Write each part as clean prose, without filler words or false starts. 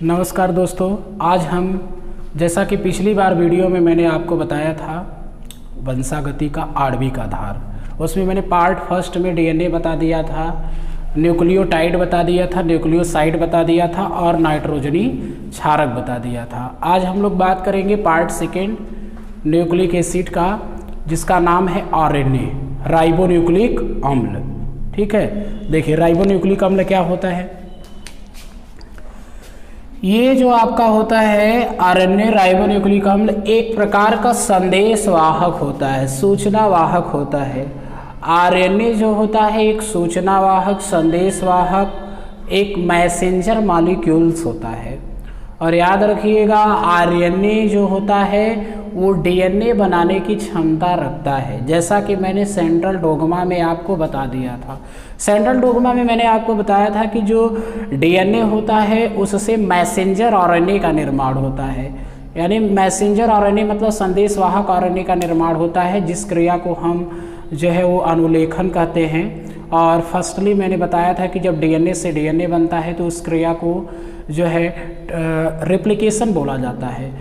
नमस्कार दोस्तों, आज हम जैसा कि पिछली बार वीडियो में मैंने आपको बताया था वंशागति का आणविक आधार, उसमें मैंने पार्ट फर्स्ट में डीएनए बता दिया था, न्यूक्लियोटाइड बता दिया था, न्यूक्लियोसाइड बता दिया था और नाइट्रोजनी क्षारक बता दिया था। आज हम लोग बात करेंगे पार्ट सेकेंड न्यूक्लिक एसिड का, जिसका नाम है आरएनए, राइबोन्यूक्लिक अम्ल। ठीक है, देखिए राइबोन्यूक्लिक अम्ल क्या होता है। ये जो आपका होता है आरएनए राइबोन्यूक्लिक अम्ल एक प्रकार का संदेश वाहक होता है, सूचना वाहक होता है। आरएनए जो होता है एक सूचना वाहक, संदेश वाहक, एक मैसेंजर मॉलिक्यूल्स होता है। और याद रखिएगा आरएनए जो होता है वो डीएनए बनाने की क्षमता रखता है, जैसा कि मैंने सेंट्रल डोग्मा में आपको बता दिया था। सेंट्रल डोग्मा में मैंने आपको बताया था कि जो डीएनए होता है उससे मैसेंजर आरएनए का निर्माण होता है, यानी मैसेंजर आरएनए मतलब संदेशवाहक आरएनए का निर्माण होता है, जिस क्रिया को हम जो है वो अनुलेखन कहते हैं। और फर्स्टली मैंने बताया था कि जब डीएनए से डीएनए बनता है तो उस क्रिया को जो है रेप्लिकेशन बोला जाता है।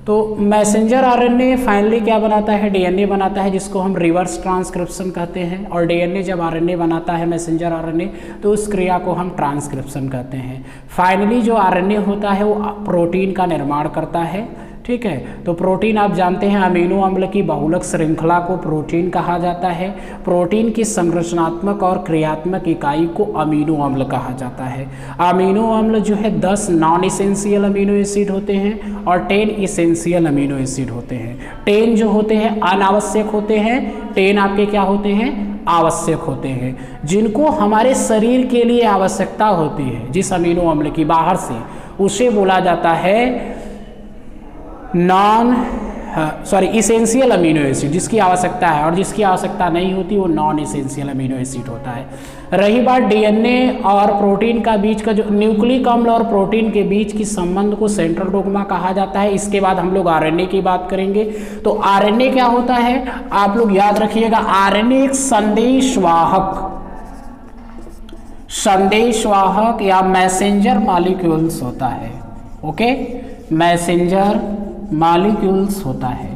तो मैसेंजर आरएनए फाइनली क्या बनाता है, डीएनए बनाता है, जिसको हम रिवर्स ट्रांसक्रिप्शन कहते हैं। और डीएनए जब आरएनए बनाता है, मैसेंजर आरएनए, तो उस क्रिया को हम ट्रांसक्रिप्शन कहते हैं। फाइनली जो आरएनए होता है वो प्रोटीन का निर्माण करता है। ठीक है, तो प्रोटीन आप जानते हैं अमीनो अम्ल की बहुलक श्रृंखला को प्रोटीन कहा जाता है। प्रोटीन की संरचनात्मक और क्रियात्मक इकाई को अमीनो अम्ल कहा जाता है। अमीनो अम्ल जो है 10 नॉन इसेंशियल अमीनो एसिड होते हैं और 10 इसेंशियल अमीनो एसिड होते हैं। 10 जो होते हैं अनावश्यक होते हैं, 10 आपके क्या होते हैं, आवश्यक होते हैं, जिनको हमारे शरीर के लिए आवश्यकता होती है जिस अमीनो अम्ल की बाहर से, उसे बोला जाता है इसेंशियल अमीनो एसिड, जिसकी आवश्यकता है, और जिसकी आवश्यकता नहीं होती वो नॉन इसेंशियल अमीनो एसिड होता है। रही बात डीएनए और प्रोटीन का बीच का, जो न्यूक्लिक अम्ल और प्रोटीन के बीच की संबंध को सेंट्रल डोग्मा कहा जाता है। इसके बाद हम लोग आरएनए की बात करेंगे। तो आरएनए क्या होता है, आप लोग याद रखिएगा, आरएनए एक संदेशवाहक या मैसेंजर मॉलिक्यूल्स होता है। ओके, मैसेंजर मॉलिक्यूल्स होता है।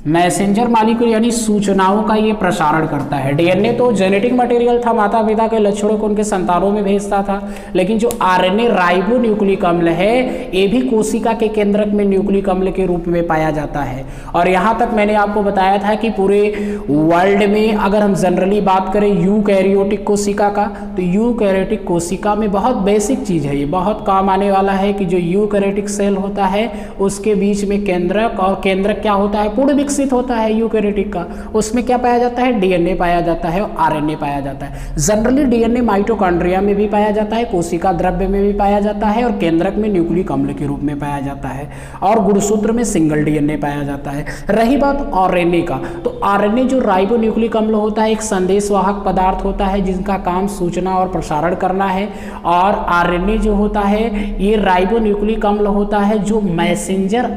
मैसेंजर मॉलिक्यूल यानी सूचनाओं का ये प्रसारण करता है। डीएनए तो जेनेटिक मटेरियल था, माता पिता के लक्षणों को उनके संतानों में भेजता था, लेकिन जो आरएनए राइबोन्यूक्लिक अम्ल है ये भी कोशिका के केंद्रक में न्यूक्लिक अम्ल के रूप में पाया जाता है। और यहाँ तक मैंने आपको बताया था कि पूरे वर्ल्ड में अगर हम जनरली बात करें यूकैरियोटिक कोशिका का, तो यूकैरियोटिक कोशिका में बहुत बेसिक चीज़ है, ये बहुत काम आने वाला है कि जो यूकैरियोटिक सेल होता है उसके बीच में केंद्रक, और केंद्रक क्या होता है, पूर्ण विकसित होता है यूकैरियोटिक का। उसमें क्या पाया जाता है, डीएनए पाया जाता है और आरएनए पाया जाता है। जनरली डीएनए माइटोकॉन्ड्रिया में भी पाया जाता है, कोशिका द्रव्य में भी पाया जाता है, और केंद्रक में न्यूक्लिक अम्ल के रूप में पाया जाता है, और गुणसूत्र में सिंगल डीएनए पाया जाता है। रही बात आरएनए का, तो आरएनए जो राइबोन्यूक्लिक अम्ल होता है एक संदेशवाहक पदार्थ होता है जिनका काम सूचना और प्रसारण करना है। और आरएनए जो होता है ये राइबोन्यूक्लिक अम्ल होता है जो मैसेंजर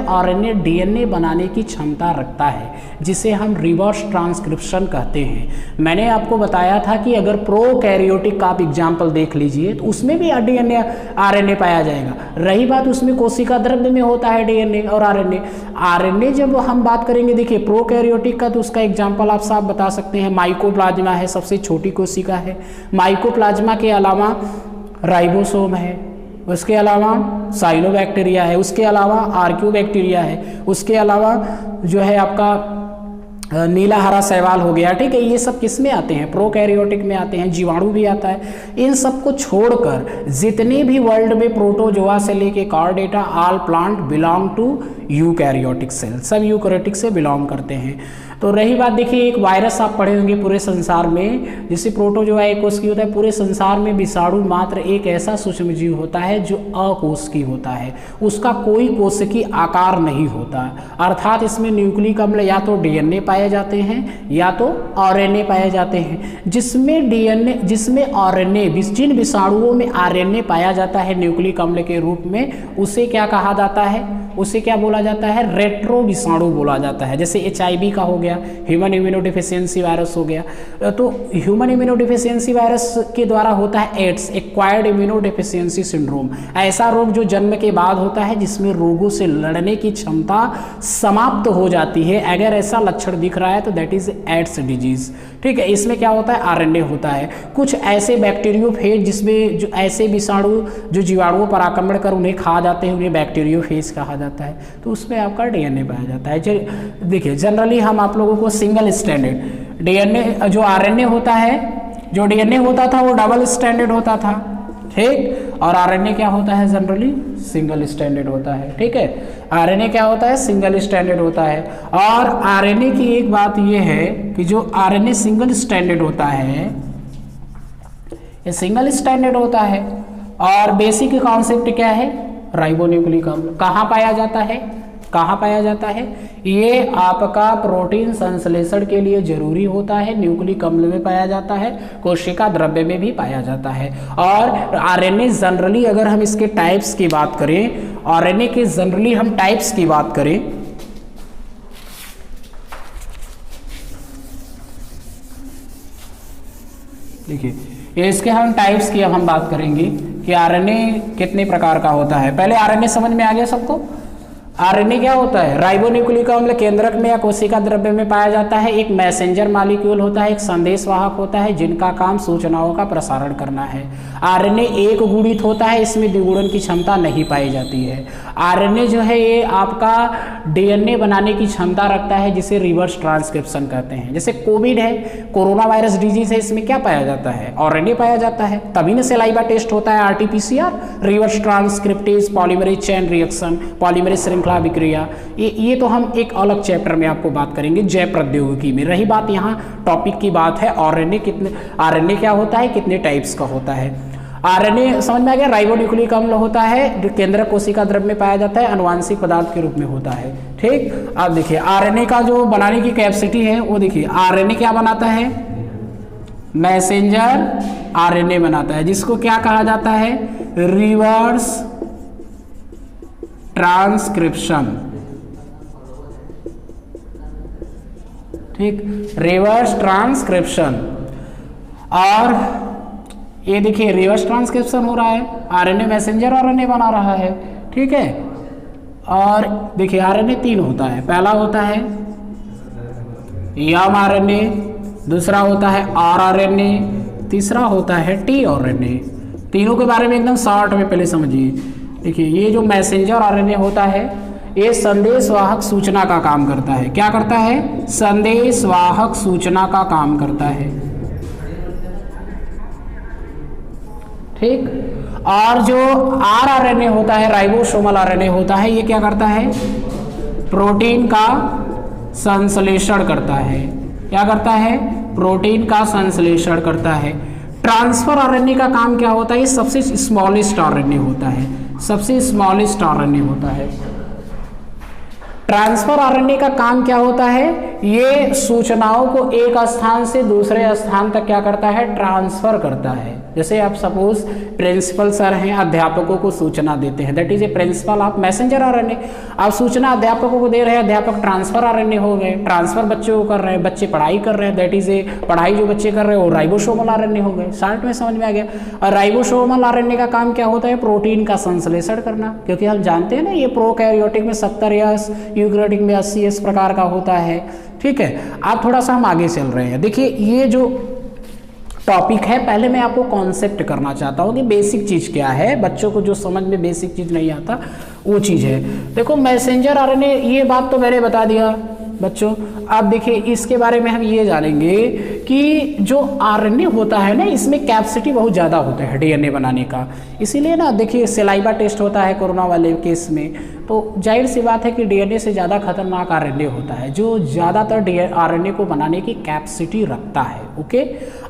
आरएनए डीएनए बनाने की क्षमता रखता है, जिसे हम रिवर्स ट्रांसक्रिप्शन कहते हैं। मैंने आपको बताया था कि अगर प्रोकैरियोटिक का आप एग्जाम्पल देख लीजिए तो उसमें भी डीएनए आरएनए पाया जाएगा। रही बात उसमें कोशिका द्रव्य में होता है डीएनए और आरएनए जब हम बात करेंगे, देखिए प्रोकैरियोटिक का तो उसका एग्जाम्पल आप साफ बता सकते हैं, माइकोप्लाज्मा है, सबसे छोटी कोशिका है। माइकोप्लाज्मा के अलावा राइबोसोम है, उसके अलावा साइनोबैक्टीरिया है, उसके अलावा आर्कियोबैक्टीरिया है, उसके अलावा जो है आपका नीला हरा शैवाल हो गया। ठीक है, ये सब किस में आते हैं, प्रोकैरियोटिक में आते हैं, जीवाणु भी आता है। इन सब को छोड़कर जितने भी वर्ल्ड में प्रोटोजोआ से लेके chordata, all plant belong to eukaryotic cell, सब यूकैरियोटिक से बिलोंग करते हैं। तो रही बात, देखिए एक वायरस आप पढ़े होंगे पूरे संसार में, जिसे प्रोटोजोआ एक कोश की होता है, पूरे संसार में विषाणु मात्र एक ऐसा सूक्ष्मजीव होता है जो अकोशिकी होता है, उसका कोई कोशिकी आकार नहीं होता, अर्थात इसमें न्यूक्लिक अम्ल या तो डीएनए पाए जाते हैं या तो आरएनए पाए जाते हैं। जिसमें आरएनए, जिन विषाणुओं में आरएनए पाया जाता है न्यूक्लिक अम्ल के रूप में, उसे क्या कहा जाता है, उसे क्या बोला जाता है, रेट्रो विषाणु बोला जाता है। जैसे HIV का हो गया, ह्यूमन इम्यूनोडिफिशियंसी वायरस हो गया, तो ह्यूमन इम्यूनोडिफिशियंसी वायरस के द्वारा होता है एड्स, एक्वायर्ड इम्यूनोडिफिशियंसी सिंड्रोम, ऐसा रोग जो जन्म के बाद होता है जिसमें रोगों से लड़ने की क्षमता समाप्त हो जाती है। अगर ऐसा लक्षण दिख रहा है तो दैट इज एड्स डिजीज। ठीक है, इसमें क्या होता है, RNA होता है। कुछ ऐसे बैक्टीरियोफेज जिसमें जो ऐसे विषाणु जो जीवाणुओं पर आक्रमण कर उन्हें खा जाते हैं, उन्हें बैक्टीरियोफेज कहा जाता है, तो उसमें आपका DNA पाया जाता है। देखिए जनरली हम आप लोगों को सिंगल स्टैंडर्ड DNA, जो RNA होता है, जो DNA होता था वो डबल स्टैंडर्ड होता था, ठीक, और RNA क्या होता है, जनरली सिंगल स्टैंडर्ड होता है। ठीक है, RNA क्या होता है, सिंगल स्टैंडर्ड होता है। और RNA की एक बात ये है कि जो RNA सिंगल स्टैंडर्ड होता है, ये सिंगल स्टैंडर्ड होता है, और बेसिक कॉन्सेप्ट क्या है, राइबोन्यूक्लिक अम्ल। कहाँ पाया जाता है, कहाँ पाया जाता है, ये आपका प्रोटीन संश्लेषण के लिए जरूरी होता है, न्यूक्लिक अम्ल में पाया जाता है, कोशिका द्रव्य में भी पाया जाता है। और RNA जनरली अगर हम इसके टाइप्स की बात करें, RNA के जनरली हम टाइप्स की बात करें, देखिए इसके हम टाइप्स की अब हम बात करेंगे कि RNA कितने प्रकार का होता है। पहले RNA समझ में आ गया सबको। RNA क्या होता है, राइबोन्यूक्लिक अम्ल केंद्रक में या कोशिका द्रव्य में पाया जाता है, एक मैसेंजर मॉलिक्यूल होता है, एक संदेशवाहक होता है जिनका काम सूचनाओं का प्रसारण करना है। RNA एक गुणित होता है, इसमें द्विगुणन की क्षमता नहीं पाई जाती है। RNA जो है ये आपका DNA बनाने की क्षमता रखता है, जिसे रिवर्स ट्रांसक्रिप्शन कहते हैं। जैसे कोविड है, कोरोना वायरस डिजीज है, इसमें क्या पाया जाता है, RNA पाया जाता है, तभी ना सेलाइवा टेस्ट होता है, RT-PCR, reverse transcriptase polymerase chain reaction, polymerase श्रृंखला विक्रिया। ये तो हम एक अलग चैप्टर में आपको बात करेंगे, जैव प्रौद्योगिकी में। रही बात यहाँ टॉपिक की बात है, RNA क्या होता है, कितने टाइप्स का होता है। RNA समझ में आ गया, राइबोन्यूक्लिक अम्ल होता है, जो केंद्रक कोशिका द्रव्य में पाया जाता है, आनुवांशिक पदार्थ के रूप में होता है। ठीक, अब देखिए RNA का जो बनाने की कैपेसिटी है वो देखिए, RNA क्या बनाता है, मैसेंजर RNA बनाता है, जिसको क्या कहा जाता है, रिवर्स ट्रांसक्रिप्शन। ठीक, रिवर्स ट्रांसक्रिप्शन। और ये देखिए रिवर्स ट्रांसक्रिप्शन हो रहा है, RNA मैसेंजर RNA बना रहा है। ठीक है, और देखिए RNA 3 होता है, पहला होता है mRNA, दूसरा होता है rRNA, तीसरा होता है tRNA। तीनों के बारे में एकदम शॉर्ट में पहले समझिए। देखिए ये जो मैसेंजर RNA होता है, ये संदेशवाहक सूचना का काम करता है। क्या करता है, संदेशवाहक सूचना का काम करता है। ठीक, और जो rRNA होता है, राइबोसोमल RNA होता है, ये क्या करता है, प्रोटीन का संश्लेषण करता है। क्या करता है, प्रोटीन का संश्लेषण करता है। ट्रांसफर RNA का काम क्या होता है, ये सबसे स्मॉलेस्ट RNA होता है, सबसे स्मॉलेस्ट RNA होता है। ट्रांसफर RNA का काम क्या होता है, ये सूचनाओं को एक स्थान से दूसरे स्थान तक क्या करता है, ट्रांसफर करता है। जैसे आप सपोज प्रिंसिपल सर हैं, अध्यापकों को सूचना देते हैं, that is a principle of messenger RNA। आप सूचना अध्यापकों को दे रहे हैं, अध्यापक ट्रांसफर RNA हो गए, ट्रांसफर बच्चों को कर रहे हैं, बच्चे पढ़ाई कर रहे हैं, दैट इज ए पढ़ाई जो बच्चे कर रहे हैं वो राइबोसोमल RNA हो गए। शॉर्ट में समझ में आ गया। और राइबोसोमल RNA का काम क्या होता है, प्रोटीन का संश्लेषण करना, क्योंकि हम जानते हैं ना ये प्रोकैरियोटिक में 70S, यूकैरियोटिक में 80S प्रकार का होता है। ठीक है, आप थोड़ा सा हम आगे चल रहे हैं। देखिए ये जो टॉपिक है, पहले मैं आपको कॉन्सेप्ट करना चाहता हूँ कि बेसिक चीज़ क्या है। बच्चों को जो समझ में बेसिक चीज़ नहीं आता वो चीज़ है। देखो मैसेंजर RNA, ये बात तो मैंने बता दिया बच्चों। अब देखिए इसके बारे में हम ये जानेंगे कि जो RNA होता है ना, इसमें कैपेसिटी बहुत ज़्यादा होता है DNA बनाने का। इसीलिए ना देखिए सेलाइवा टेस्ट होता है कोरोना वाले केस में, तो जाहिर सी बात है कि DNA से ज़्यादा खतरनाक RNA होता है, जो ज़्यादातर RNA को बनाने की कैपेसिटी रखता है। ओके,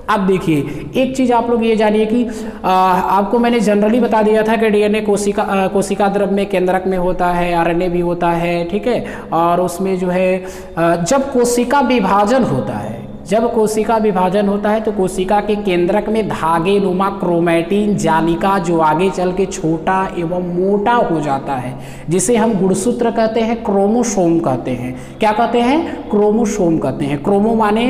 अब देखिए एक चीज़ आप लोग ये जानिए कि आपको मैंने जनरली बता दिया था कि DNA कोशिका द्रव्य में केंद्रक में होता है, RNA भी होता है। ठीक है, और उसमें जो है जब कोशिका विभाजन होता है, जब कोशिका विभाजन होता है तो कोशिका के केंद्रक में धागे नुमा क्रोमैटिन जालिका जो आगे चल के छोटा एवं मोटा हो जाता है, जिसे हम गुणसूत्र कहते हैं, क्रोमोसोम कहते हैं। क्या कहते हैं? क्रोमोसोम कहते हैं। क्रोमो माने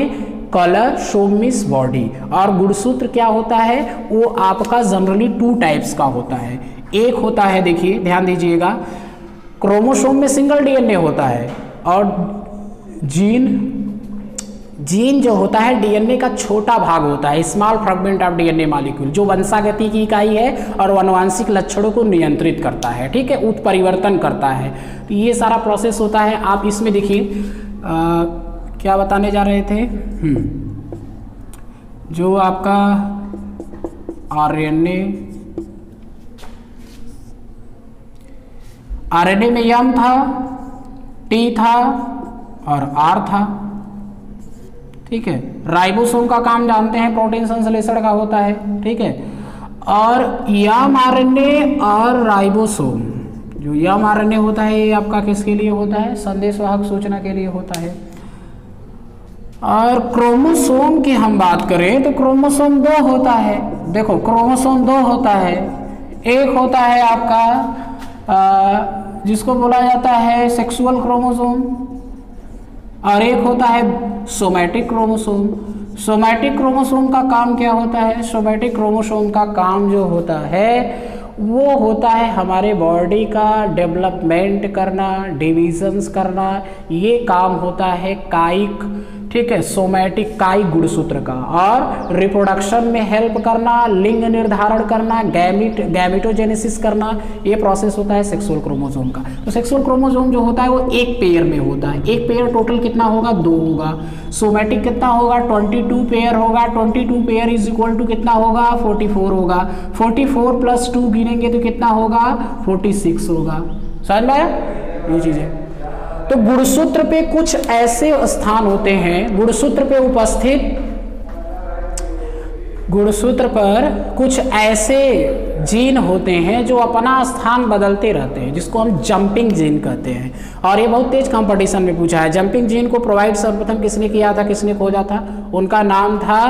कलर, सोम मीन्स बॉडी, और गुणसूत्र क्या होता है? वो आपका जनरली 2 टाइप्स का होता है। एक होता है, देखिए ध्यान दीजिएगा, क्रोमोसोम में सिंगल डीएनए होता है, और जीन जो होता है डीएनए का छोटा भाग होता है, small fragment of DNA molecule, जो वंशागति की इकाई है और अनुवांशिक लक्षणों को नियंत्रित करता है, ठीक है, उत्परिवर्तन करता है। तो ये सारा प्रोसेस होता है। आप इसमें देखिए क्या बताने जा रहे थे, जो आपका आरएनए में एम था, टी था और आर था, ठीक है। राइबोसोम का काम जानते हैं, प्रोटीन संश्लेषण का होता है, ठीक है। और एम आरएनए और राइबोसोम, जो एम आरएनए होता है ये आपका किसके लिए होता है? संदेशवाहक सूचना के लिए होता है। और क्रोमोसोम की हम बात करें तो क्रोमोसोम 2 होता है। देखो क्रोमोसोम 2 होता है, एक होता है आपका जिसको बोला जाता है सेक्सुअल क्रोमोसोम, और एक होता है सोमैटिक क्रोमोसोम। सोमैटिक क्रोमोसोम का काम क्या होता है? सोमैटिक क्रोमोसोम का काम जो होता है वो होता है हमारे बॉडी का डेवलपमेंट करना, डिविजन्स करना, ये काम होता है कायिक, ठीक है, सोमैटिक कायिक गुणसूत्र का। और रिप्रोडक्शन में हेल्प करना, लिंग निर्धारण करना, गैमेटोजेनेसिस करना, ये प्रोसेस होता है सेक्सुअल क्रोमोसोम का। तो सेक्सुअल क्रोमोसोम जो होता है वो एक पेयर में होता है। एक पेयर टोटल कितना होगा? 2 होगा। सोमैटिक कितना होगा? 22 पेयर होगा। 22 पेयर इज इक्वल टू कितना होगा? 44 होगा। 44 + 2 गिनेंगे तो कितना होगा? 46 होगा। समझ में आया ये चीजें? तो गुणसूत्र पे कुछ ऐसे स्थान होते हैं, गुणसूत्र पे उपस्थित, गुणसूत्र पर कुछ ऐसे जीन होते हैं जो अपना स्थान बदलते रहते हैं, जिसको हम जंपिंग जीन कहते हैं। और ये बहुत तेज कंपटीशन में पूछा है। जंपिंग जीन को प्रोवाइड सर्वप्रथम किसने किया था, किसने खोजा था? उनका नाम था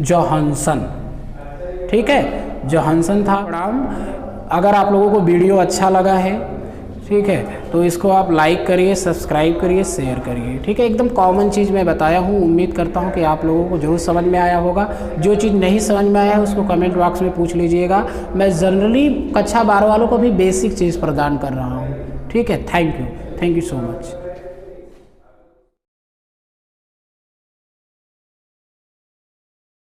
जोहानसन, ठीक है, जोहानसन था। अगर आप लोगों को वीडियो अच्छा लगा है, ठीक है, तो इसको आप लाइक करिए, सब्सक्राइब करिए, शेयर करिए, ठीक है। एकदम कॉमन चीज़ मैं बताया हूँ, उम्मीद करता हूँ कि आप लोगों को जरूर समझ में आया होगा। जो चीज़ नहीं समझ में आया है उसको कमेंट बॉक्स में पूछ लीजिएगा। मैं जनरली कक्षा 12 वालों को भी बेसिक चीज़ प्रदान कर रहा हूँ, ठीक है। Thank you so much.